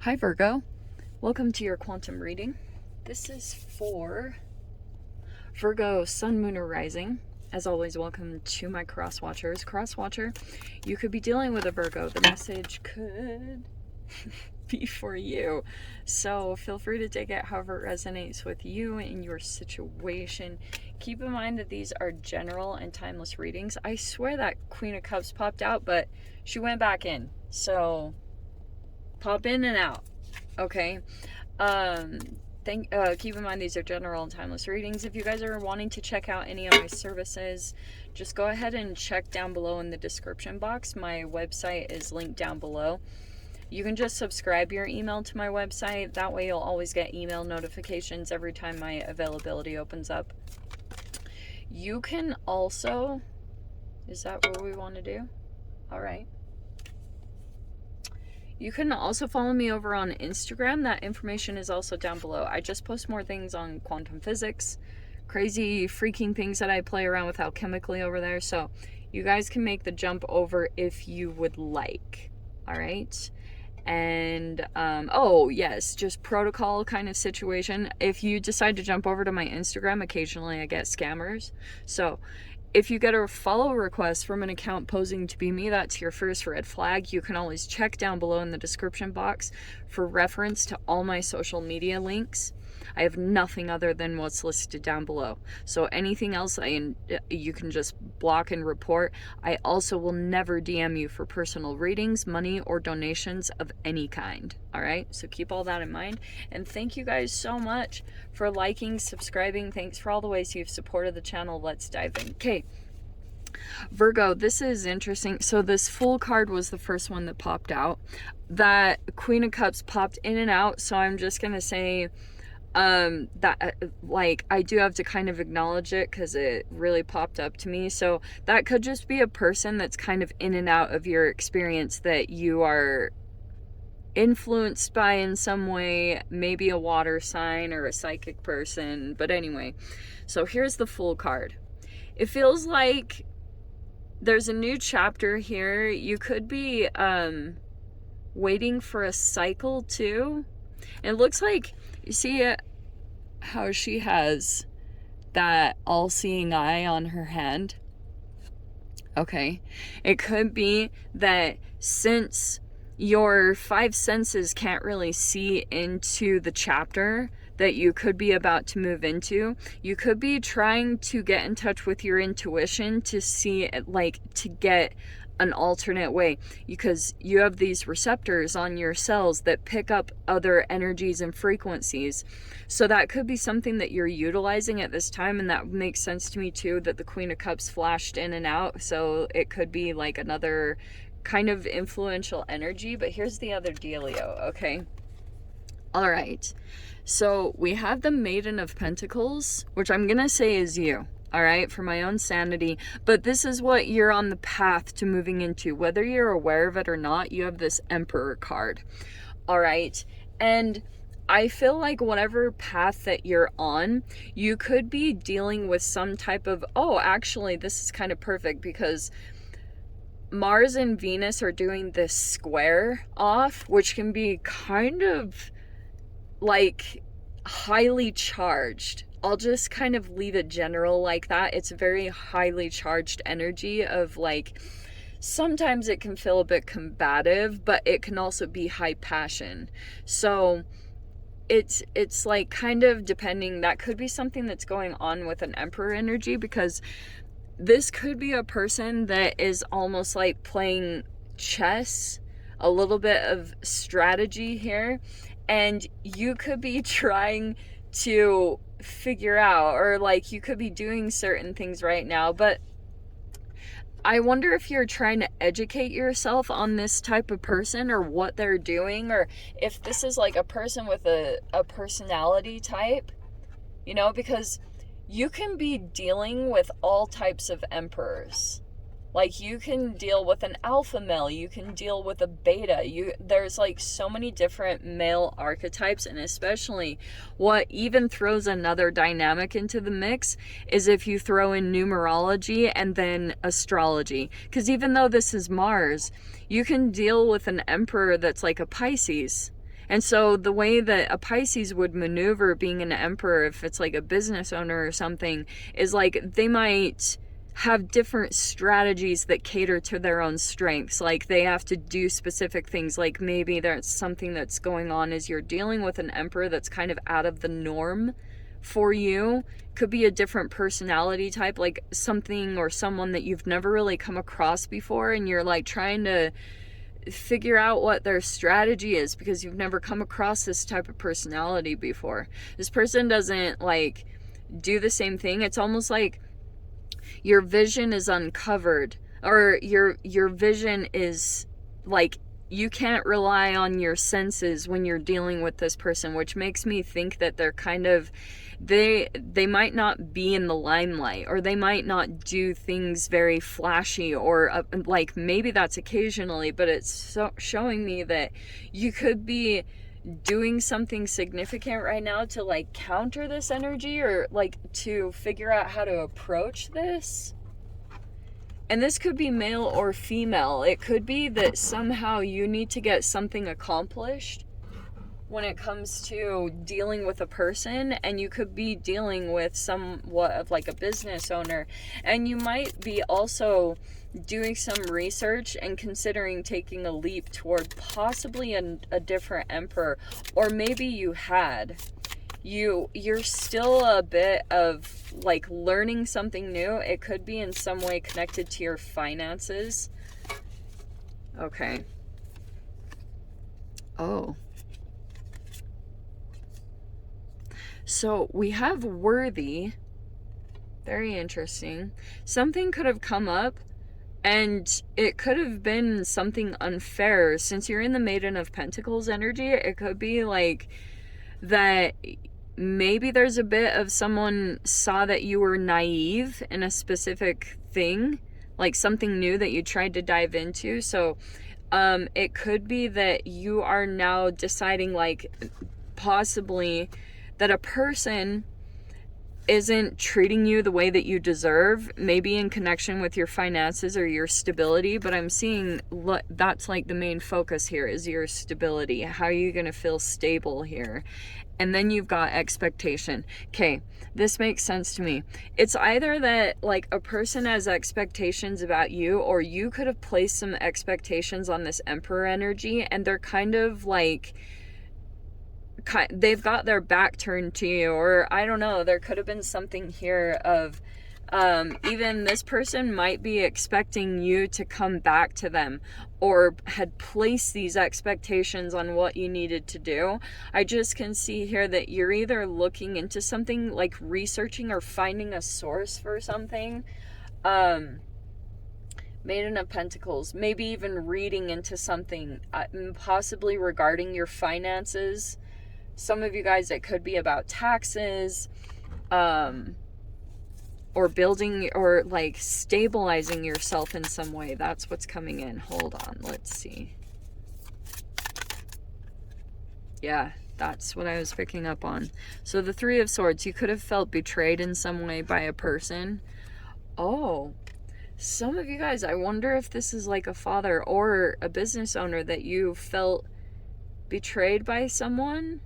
Hi Virgo, welcome to your quantum reading. This is for Virgo, Sun, Moon, or Rising. As always, welcome to my cross watchers. Cross watcher, you could be dealing with a Virgo. The message could be for you. So feel free to take it however it resonates with you and your situation. Keep in mind that these are general and timeless readings. I swear that Queen of Cups popped out, but she went back in. So pop in and out, okay? Keep in mind these are general and timeless readings. If you guys are wanting to check out any of my services, just go ahead and check down below in the description box. My website is linked down below. You can just subscribe your email to my website. That way you'll always get email notifications every time my availability opens up. You can also, is that what we want to do? All right. You can also follow me over on Instagram. That information is also down below. I just post more things on quantum physics, crazy freaking things that I play around with alchemically over there. So you guys can make the jump over if you would like. All right. And oh yes, just protocol kind of situation. If you decide to jump over to my Instagram, occasionally I get scammers. So if you get a follow request from an account posing to be me, that's your first red flag. You can always check down below in the description box for reference to all my social media links. I have nothing other than what's listed down below. So anything else you can just block and report. I also will never DM you for personal readings, money, or donations of any kind. All right, so keep all that in mind. And thank you guys so much for liking, subscribing. Thanks for all the ways you've supported the channel. Let's dive in. Okay, Virgo, this is interesting. So this Fool card was the first one that popped out. That Queen of Cups popped in and out. So I'm just gonna say that like I do have to kind of acknowledge it because it really popped up to me. So that could just be a person that's kind of in and out of your experience that you are influenced by in some way, maybe a water sign or a psychic person. But anyway, so here's the Fool card. It feels like there's a new chapter here. You could be waiting for a cycle too. It looks like, you see how she has that all-seeing eye on her hand? Okay. It could be that since your five senses can't really see into the chapter that you could be about to move into, you could be trying to get in touch with your intuition to see, like, to get an alternate way, because you have these receptors on your cells that pick up other energies and frequencies. So that could be something that you're utilizing at this time, and that makes sense to me too, that the Queen of Cups flashed in and out. So it could be like another kind of influential energy. But here's the other dealio, okay? All right, so we have the Maiden of Pentacles, which I'm gonna say is you. All right, for my own sanity. But this is what you're on the path to moving into. Whether you're aware of it or not, you have this Emperor card. All right, and I feel like whatever path that you're on, you could be dealing with some type of, oh, actually, this is kind of perfect because Mars and Venus are doing this square off, which can be kind of like highly charged. I'll just kind of leave it general like that. It's a very highly charged energy of, like, sometimes it can feel a bit combative, but it can also be high passion. So it's like kind of depending. That could be something that's going on with an Emperor energy, because this could be a person that is almost like playing chess, a little bit of strategy here, and you could be trying to figure out, or like you could be doing certain things right now, but I wonder if you're trying to educate yourself on this type of person or what they're doing, or if this is like a person with a personality type, you know, because you can be dealing with all types of emperors. Like, you can deal with an alpha male, you can deal with a beta. There's like so many different male archetypes, and especially what even throws another dynamic into the mix is if you throw in numerology and then astrology. Because even though this is Mars, you can deal with an emperor that's like a Pisces. And so the way that a Pisces would maneuver being an emperor, if it's like a business owner or something, is like they might have different strategies that cater to their own strengths. Like they have to do specific things. Like maybe there's something that's going on as you're dealing with an emperor that's kind of out of the norm for you. Could be a different personality type, like something or someone that you've never really come across before, and you're like trying to figure out what their strategy is because you've never come across this type of personality before. This person doesn't like do the same thing. It's almost like your vision is uncovered, or your vision is like you can't rely on your senses when you're dealing with this person, which makes me think that they're kind of they might not be in the limelight, or they might not do things very flashy, or like maybe that's occasionally, but it's showing me that you could be doing something significant right now to like counter this energy, or like to figure out how to approach this. And this could be male or female. It could be that somehow you need to get something accomplished when it comes to dealing with a person, and you could be dealing with somewhat of like a business owner, and you might be also doing some research and considering taking a leap toward possibly a different emperor, or maybe you're still a bit of like learning something new. It could be in some way connected to your finances. Okay. Oh. So we have worthy. Very interesting. Something could have come up, and it could have been something unfair. Since you're in the Maiden of Pentacles energy, it could be like that maybe there's a bit of someone saw that you were naive in a specific thing, like something new that you tried to dive into. So it could be that you are now deciding like possibly that a person isn't treating you the way that you deserve, maybe in connection with your finances or your stability. But I'm seeing that's like the main focus here is your stability. How are you going to feel stable here? And then you've got expectation. Okay, this makes sense to me. It's either that like a person has expectations about you, or you could have placed some expectations on this Emperor energy, and they're kind of like they've got their back turned to you, or I don't know, there could have been something here of even this person might be expecting you to come back to them, or had placed these expectations on what you needed to do. I just can see here that you're either looking into something, like researching or finding a source for something. Maiden of Pentacles, maybe even reading into something, possibly regarding your finances. Some of you guys, it could be about taxes, or building or like stabilizing yourself in some way. That's what's coming in. Hold on, let's see. Yeah, that's what I was picking up on. So the Three of Swords, you could have felt betrayed in some way by a person. Oh, some of you guys, I wonder if this is like a father or a business owner that you felt betrayed by someone.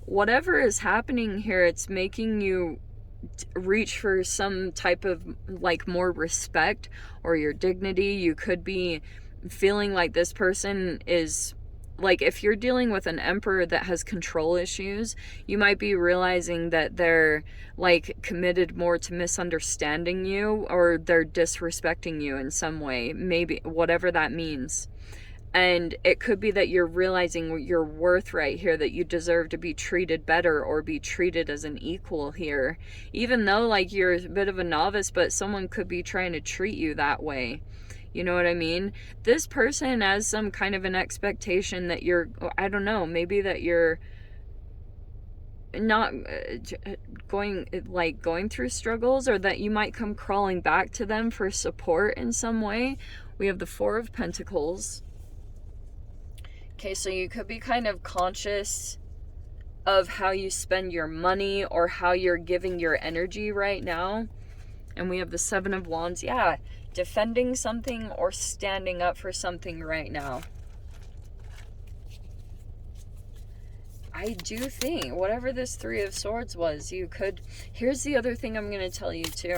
Whatever is happening here, it's making you reach for some type of like more respect or your dignity. You could be feeling like this person is like, if you're dealing with an emperor that has control issues, you might be realizing that they're like committed more to misunderstanding you, or they're disrespecting you in some way, maybe, whatever that means. And it could be that you're realizing your worth right here, that you deserve to be treated better or be treated as an equal here. Even though like you're a bit of a novice, but someone could be trying to treat you that way. You know what I mean? This person has some kind of an expectation that you're, I don't know, maybe that you're not going through struggles, or that you might come crawling back to them for support in some way. We have the Four of Pentacles. Okay, so you could be kind of conscious of how you spend your money or how you're giving your energy right now. And we have the Seven of Wands. Yeah, defending something or standing up for something right now. I do think whatever this Three of Swords was, you could, here's the other thing I'm going to tell you too.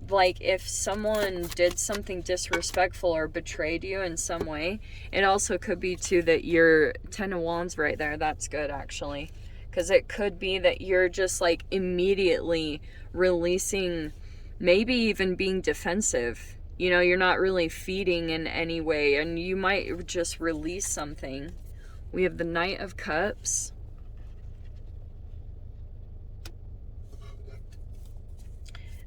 Like, if someone did something disrespectful or betrayed you in some way, it also could be too that you're Ten of Wands right there. That's good, actually. Because it could be that you're just like immediately releasing, maybe even being defensive. You know, you're not really feeding in any way, and you might just release something. We have the Knight of Cups.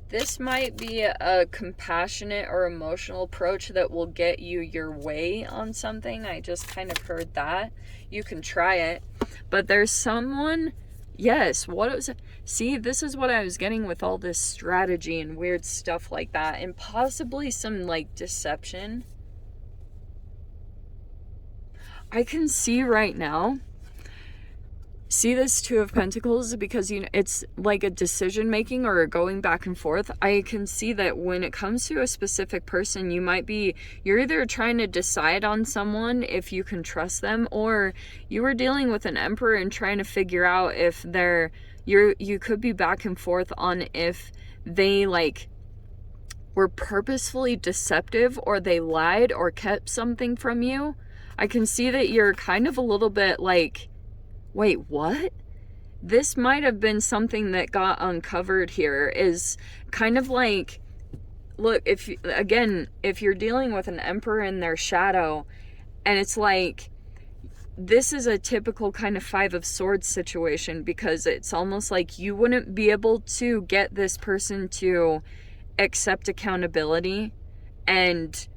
This might be a compassionate or emotional approach that will get you your way on something. I just kind of heard that. You can try it. But there's someone, yes, what was it? See, this is what I was getting with all this strategy and weird stuff like that. And possibly some, like, deception. I can see right now, see this Two of Pentacles, because, you know, it's like a decision making or going back and forth. I can see that when it comes to a specific person, you're either trying to decide on someone if you can trust them, or you were dealing with an Emperor and trying to figure out if you could be back and forth on if they like were purposefully deceptive, or they lied or kept something from you. I can see that you're kind of a little bit like, wait, what? This might have been something that got uncovered here, is kind of like, look, if you're dealing with an Emperor in their shadow, and it's like, this is a typical kind of Five of Swords situation, because it's almost like you wouldn't be able to get this person to accept accountability and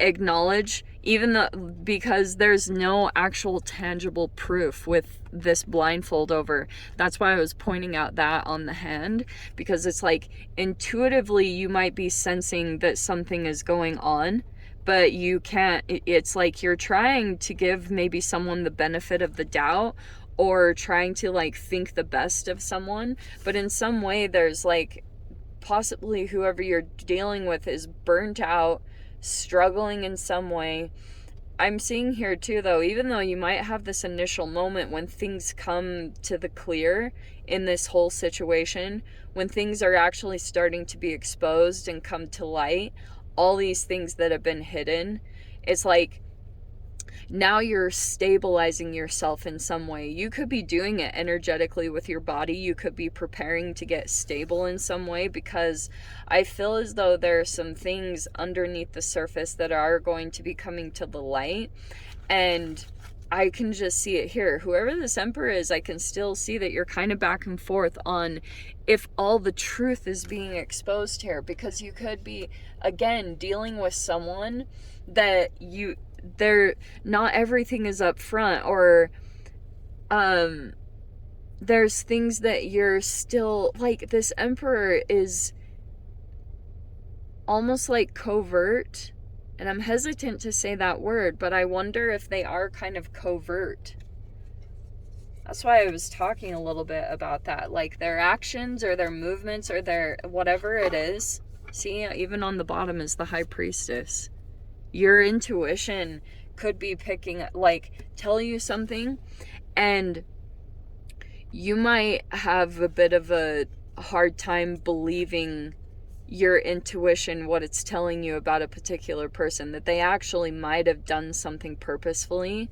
acknowledge, even though, because there's no actual tangible proof with this blindfold over. That's why I was pointing out that on the hand, because it's like intuitively you might be sensing that something is going on, but you can't. It's like you're trying to give maybe someone the benefit of the doubt, or trying to like think the best of someone, but in some way there's like possibly whoever you're dealing with is burnt out, struggling in some way. I'm seeing here too, though, even though you might have this initial moment when things come to the clear in this whole situation, when things are actually starting to be exposed and come to light, all these things that have been hidden, it's like now you're stabilizing yourself in some way. You could be doing it energetically with your body. You could be preparing to get stable in some way, because I feel as though there are some things underneath the surface that are going to be coming to the light. And I can just see it here. Whoever this Emperor is, I can still see that you're kind of back and forth on if all the truth is being exposed here, because you could be, again, dealing with someone that not everything is up front, or there's things that you're still, like, this Emperor is almost like covert, and I'm hesitant to say that word, but I wonder if they are kind of covert. That's why I was talking a little bit about that, like their actions or their movements or their whatever it is. See, even on the bottom is the High Priestess. Your intuition could be picking, like, tell you something, and you might have a bit of a hard time believing your intuition, what it's telling you about a particular person, that they actually might have done something purposefully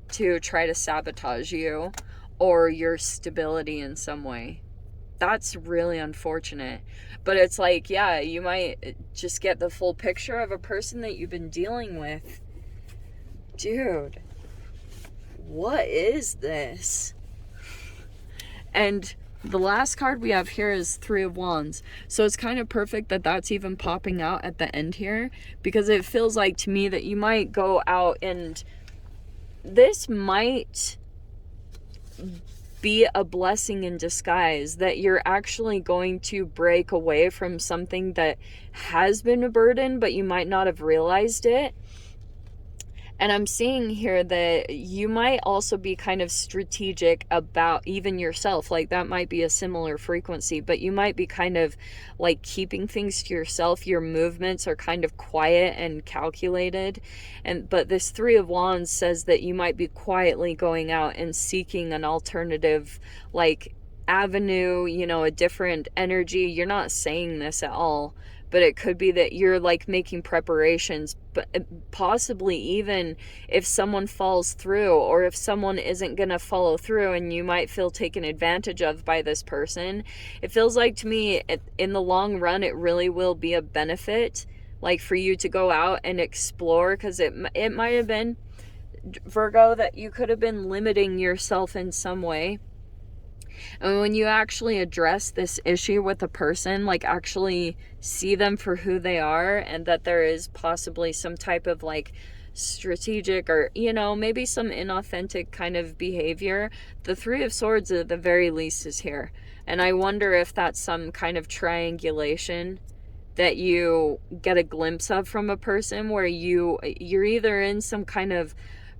to try to sabotage you or your stability in some way. That's really unfortunate. But it's like, yeah, you might just get the full picture of a person that you've been dealing with. Dude, what is this? And the last card we have here is Three of Wands. So it's kind of perfect that that's even popping out at the end here, because it feels like to me that you might go out, and this might be a blessing in disguise, that you're actually going to break away from something that has been a burden, but you might not have realized it. And I'm seeing here that you might also be kind of strategic about even yourself. Like that might be a similar frequency, but you might be kind of like keeping things to yourself. Your movements are kind of quiet and calculated. But this Three of Wands says that you might be quietly going out and seeking an alternative, like, avenue, you know, a different energy. You're not saying this at all, but it could be that you're like making preparations, but possibly even if someone falls through, or if someone isn't going to follow through and you might feel taken advantage of by this person. It feels like to me in the long run it really will be a benefit, like for you to go out and explore, because it might have been, Virgo, that you could have been limiting yourself in some way. And when you actually address this issue with a person, like actually see them for who they are, and that there is possibly some type of like strategic, or, you know, maybe some inauthentic kind of behavior, the Three of Swords at the very least is here. And I wonder if that's some kind of triangulation that you get a glimpse of from a person, where you're either in some kind of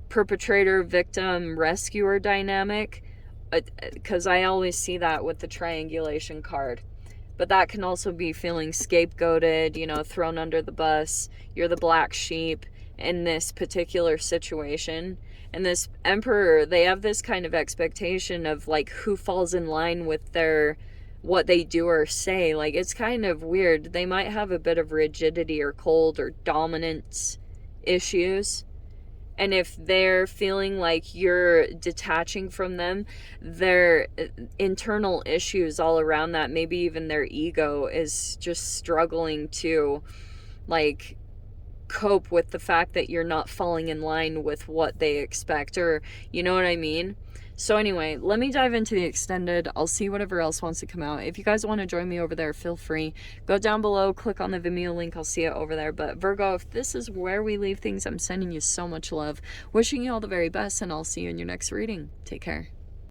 perpetrator victim rescuer dynamic, because I always see that with the triangulation card. But that can also be feeling scapegoated, you know, thrown under the bus. You're the black sheep in this particular situation. And this Emperor, they have this kind of expectation of like who falls in line with their what they do or say. Like, it's kind of weird. They might have a bit of rigidity or cold or dominance issues. And if they're feeling like you're detaching from them, their internal issues all around that, maybe even their ego, is just struggling to like cope with the fact that you're not falling in line with what they expect, or you know what I mean? So anyway, let me dive into the extended. I'll see whatever else wants to come out. If you guys want to join me over there, feel free. Go down below, click on the Vimeo link. I'll see it over there. But Virgo, if this is where we leave things, I'm sending you so much love. Wishing you all the very best, and I'll see you in your next reading. Take care.